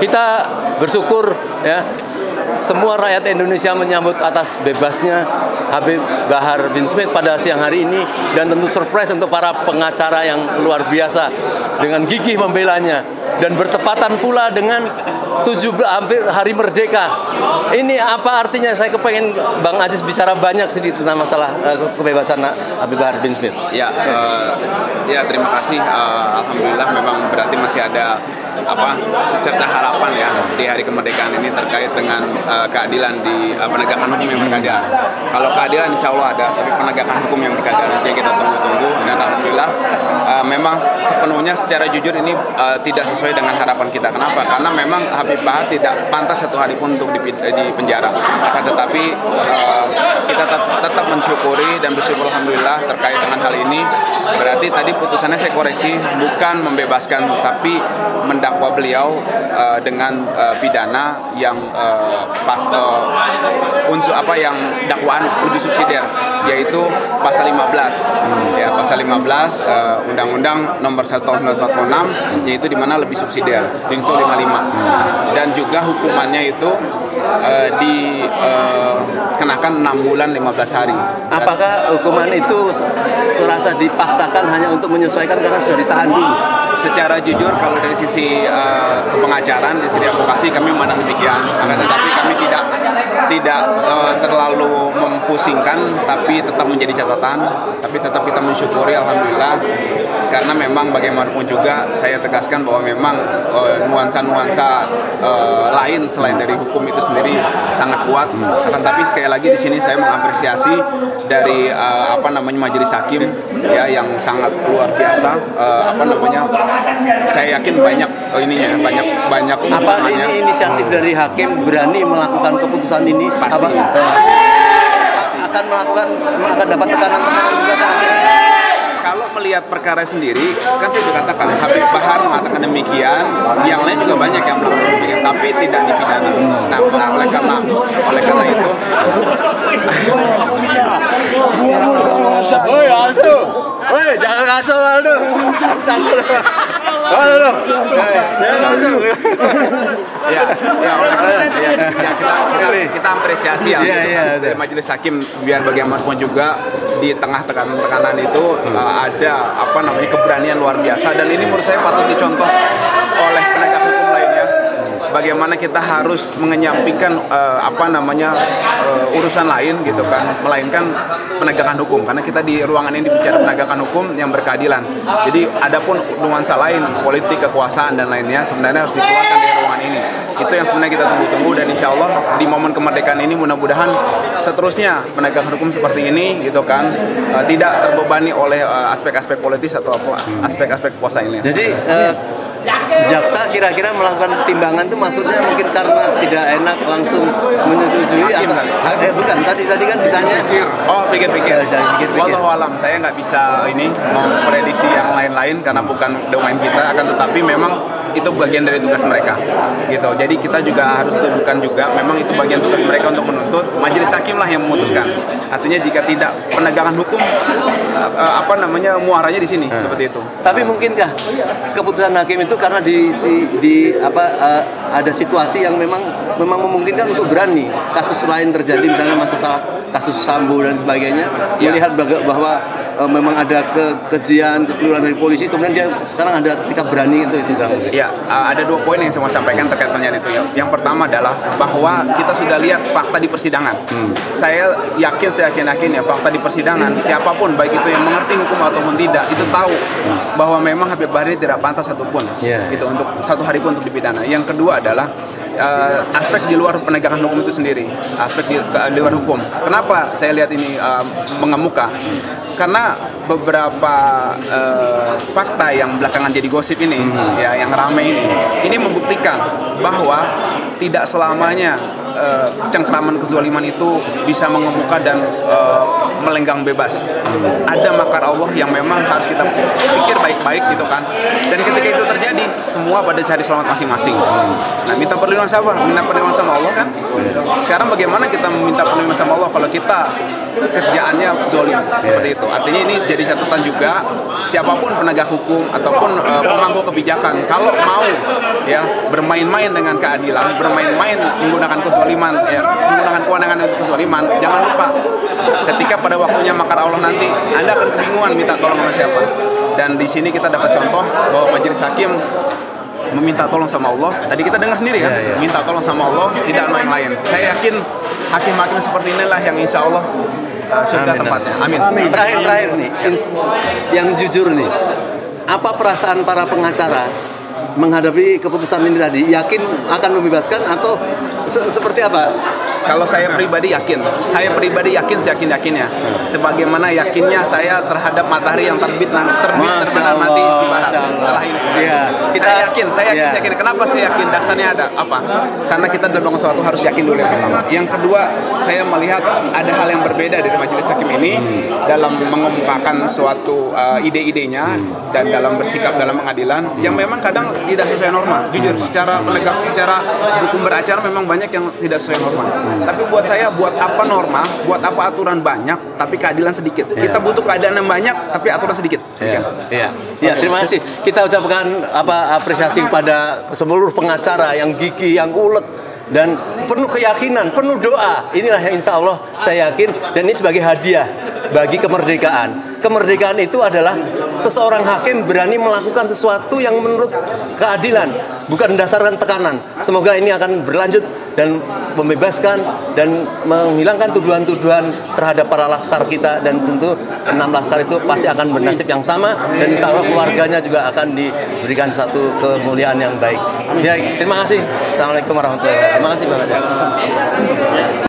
kita bersyukur ya, semua rakyat Indonesia menyambut atas bebasnya Habib Bahar bin Smith pada siang hari ini, dan tentu surprise untuk para pengacara yang luar biasa dengan gigih membelanya, dan bertepatan pula dengan hampir hari merdeka. Ini apa artinya? Saya kepengen Bang Aziz bicara banyak sedikit tentang masalah kebebasan Habib Bahar bin Smith. Ya, terima kasih. Alhamdulillah memang berarti masih ada secerca harapan ya di hari kemerdekaan ini terkait dengan keadilan di penegakan hukum yang berkeadilan. Kalau keadilan insya Allah ada, tapi penegakan hukum yang berkeadilan aja kita tunggu-tunggu, dan alhamdulillah memang sepenuhnya secara jujur ini tidak sesuai dengan harapan kita. Kenapa? Karena memang Habib Bahar tidak pantas satu hari pun untuk di penjara. Akan tetapi kita tetap mensyukuri dan bersyukur alhamdulillah terkait dengan hal ini. Berarti tadi putusannya saya koreksi, bukan membebaskan tapi mendakwa beliau dengan pidana yang unsur yang dakwaan uji subsidiar, yaitu pasal 15 ya, pasal 15 Undang-Undang Nomor 1 Tahun 1946, yaitu di mana lebih subsidiar, itu 55, dan juga hukumannya itu dikenakan 6 bulan 15 hari. Apakah hukuman itu serasa dipaksakan hanya untuk menyesuaikan karena sudah ditahan dulu? Secara jujur kalau dari sisi kepengacaran, dari sisi advokasi kami memandang demikian. Akan tetapi kami tidak terlalu mempusingkan, tapi tetap menjadi catatan. Tapi tetap kita mensyukuri alhamdulillah, karena memang bagaimanapun juga saya tegaskan bahwa memang nuansa-nuansa lain selain dari hukum itu sendiri sangat kuat. Akan tapi sekali lagi di sini saya mengapresiasi dari majelis hakim ya yang sangat luar biasa. Saya yakin banyak ini inisiatif dari hakim berani melakukan keputusan ini? Pasti. Akan dapat tekanan-tekanan juga kan hakim? Kalau melihat perkara sendiri, kan saya sudah katakan Habib Bahar mengatakan demikian, yang lain juga banyak yang melakukan demikian, tapi tidak dipidana. Nah, oleh karena itu, Woi Aldo, woi jangan ngaco Aldo. Kita apresiasi ya dari majelis hakim, biar bagaimanapun juga di tengah tekanan-tekanan itu ada keberanian luar biasa, dan ini menurut saya patut dicontoh oleh penegak hukum lainnya. Bagaimana kita harus mengenyampingkan urusan lain gitu kan, melainkan penegakan hukum, karena kita di ruangan ini bicara penegakan hukum yang berkeadilan. Jadi adapun nuansa lain, politik, kekuasaan dan lainnya sebenarnya harus dikeluarkan dari ruangan ini. Itu yang sebenarnya kita tunggu-tunggu, dan insya Allah di momen kemerdekaan ini mudah-mudahan seterusnya penegakan hukum seperti ini gitu kan tidak terbebani oleh aspek-aspek politis atau aspek-aspek kekuasaan ini. Jadi jaksa kira-kira melakukan pertimbangan itu maksudnya mungkin karena tidak enak langsung menyetujui atau bukan, tadi kan ditanya pikir-pikir. Wallahu alam, saya nggak bisa mau prediksi yang lain-lain karena bukan domain kita, akan tetapi memang itu bagian dari tugas mereka gitu. Jadi kita juga harus tunjukkan juga memang itu bagian tugas mereka untuk menuntut, majelis hakim lah yang memutuskan. Artinya jika tidak, penegakan hukum muaranya di sini seperti itu. Tapi mungkinkah keputusan hakim itu karena ada situasi yang memang memungkinkan untuk berani kasus lain terjadi, misalnya masalah kasus Sambo dan sebagainya, melihat bahwa memang ada kekejian, kekeliruan dari polisi, kemudian dia sekarang ada sikap berani itu kan? Ya, ada 2 poin yang saya mau sampaikan terkait pernyataan itu. Yang pertama adalah bahwa kita sudah lihat fakta di persidangan. Saya yakin ya fakta di persidangan, siapapun baik itu yang mengerti hukum ataupun tidak, itu tahu bahwa memang Habib Bahar ini tidak pantas satupun gitu untuk satu hari pun untuk dipidana. Yang kedua adalah aspek di luar penegakan hukum itu sendiri, aspek di luar hukum. Kenapa saya lihat ini mengemuka? Karena beberapa fakta yang belakangan jadi gosip ini, yang ramai ini membuktikan bahwa tidak selamanya cengkraman kezaliman itu bisa mengemuka dan melenggang bebas. Ada makar Allah yang memang harus kita pikir baik-baik gitu kan. Dan ketika itu terjadi, semua pada cari selamat masing-masing. Nah, minta perlindungan siapa? Minta perlindungan sama Allah kan. Sekarang bagaimana kita meminta perlindungan sama Allah kalau kita kerjaannya zolim seperti itu. Artinya ini jadi catatan juga, siapapun penegak hukum ataupun pemangku kebijakan kalau mau ya bermain-main dengan keadilan, bermain-main menggunakan kezaliman, ya, menggunakan kewenangan untuk kezaliman, jangan lupa ketika pada waktunya makar Allah nanti Anda akan kebingungan minta tolong sama siapa. Dan di sini kita dapat contoh bahwa majelis hakim meminta tolong sama Allah. Tadi kita dengar sendiri kan, minta tolong sama Allah, tidak sama yang lain. Saya yakin hakim-hakim seperti inilah yang insya Allah surga tempatnya. Amin. Terakhir nih, yang jujur nih, apa perasaan para pengacara menghadapi keputusan ini tadi? Yakin akan membebaskan atau seperti apa? Kalau saya pribadi yakin seyakin-yakinnya. Sebagaimana yakinnya saya terhadap matahari yang terbit terbenam nanti di barat setelah ini. Ya, Saya yakin. Kenapa saya yakin? Dasarnya ada apa? Karena kita dalam sesuatu harus yakin dulu yang pertama. Yang kedua, saya melihat ada hal yang berbeda dari majelis hakim ini dalam mengemukakan suatu ide-idenya dan dalam bersikap dalam pengadilan yang memang kadang tidak sesuai norma. Jujur, secara hukum beracara memang banyak yang tidak sesuai norma. Tapi buat saya, buat apa norma, buat apa aturan banyak, tapi keadilan sedikit. Kita butuh keadilan yang banyak, tapi aturan sedikit. Ya, terima kasih. Kita ucapkan apresiasi kepada seluruh pengacara yang gigih, yang ulet, dan penuh keyakinan, penuh doa. Inilah yang insya Allah saya yakin, dan ini sebagai hadiah bagi kemerdekaan. Kemerdekaan itu adalah seseorang hakim berani melakukan sesuatu yang menurut keadilan, bukan berdasarkan tekanan. Semoga ini akan berlanjut dan membebaskan dan menghilangkan tuduhan-tuduhan terhadap para laskar kita, dan tentu 6 laskar itu pasti akan bernasib yang sama, dan insya Allah keluarganya juga akan diberikan satu kemuliaan yang baik. Ya, terima kasih. Assalamualaikum warahmatullahi wabarakatuh. Terima kasih Bapak.